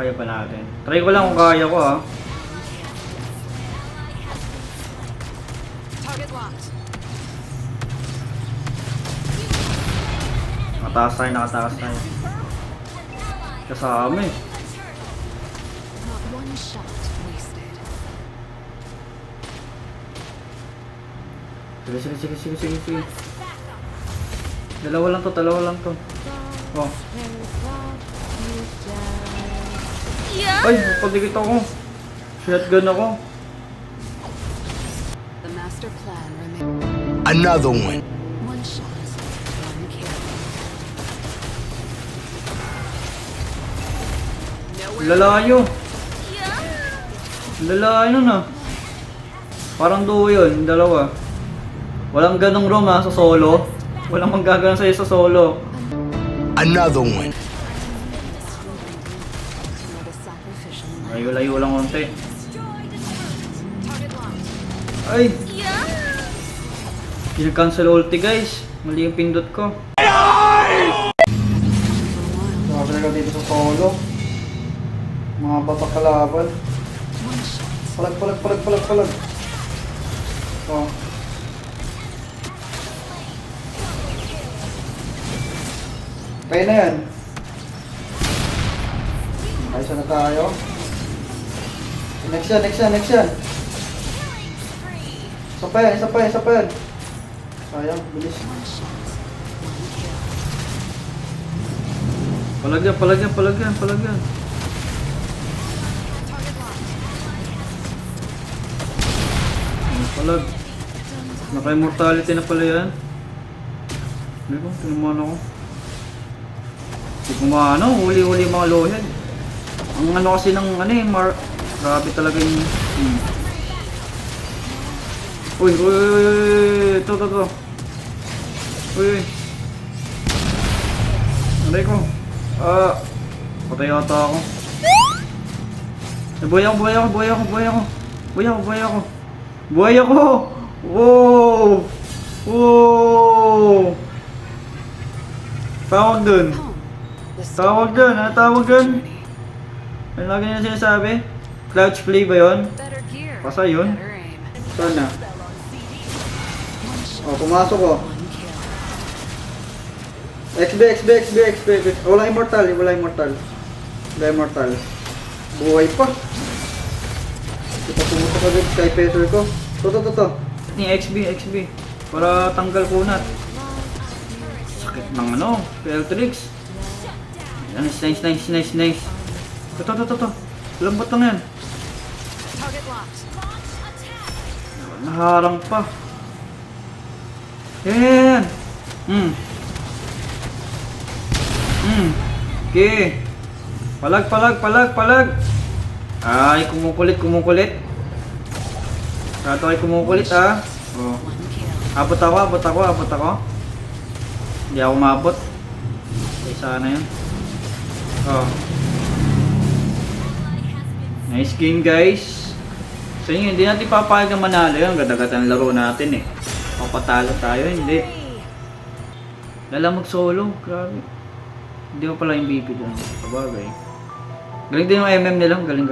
Kaya pa natin. Try ko lang kung kaya ko ha. Nakataas tayo. Kasama eh. Sige. Dalawa lang to. Oh. Ay, pagdikit ako. Shotgun ako. Another one. Lalayo. Lalayo na. Parang duo yun, dalawa. Walang ganong room ha, sa solo. Walang manggaganon sa'yo sa solo. Another one. Layo lang konti. Ay! Pinag-cancel ulti guys. Mali yung pindot ko. Saka talaga dito sa solo. Mga batak kalaban. Palag. Oh. Kaya na yan. Ayos na tayo. Next yan. Isa pa yan. Sayang, bilis. Palag yan. Palag. Naka-immortality na pala yan. Hindi ko, tinuman ako. Hindi ko maano, huli mga lowhead. Ang ano kasi ng grabe talaga yung... Uy. Ito. Uy. Aray ko. Patay ata ako. Buhay ako. Wow. Tawag dun. Ano tawag dun? Ano lagi nila sinasabi? Crouch play ba yun? Pasa yun? Saan na? Oh, pumasok ko. XB. Wala immortal. Buhay pa. Ito pumusok agad sky peser ko. To. Ni XB. Para tanggal kunat. Sakit ng Peltrix. Nice. Ito. Lambot lang yan. Naharang pa. Yan. Okay. Palag. Ay, kumukulit. Rato ay kumukulit ah. Oh. Abot ako. Hindi ako maabot. Okay, sana yun. Oh. Nice game guys. So yun, hindi natin papayag na manalo yun. Ganda-ganda ng laro natin eh. Papatalo tayo, hindi. Lalamag solo, grabe. Hindi ko pala yung BP doon. Sabagay. Galing din yung MM nila, galing.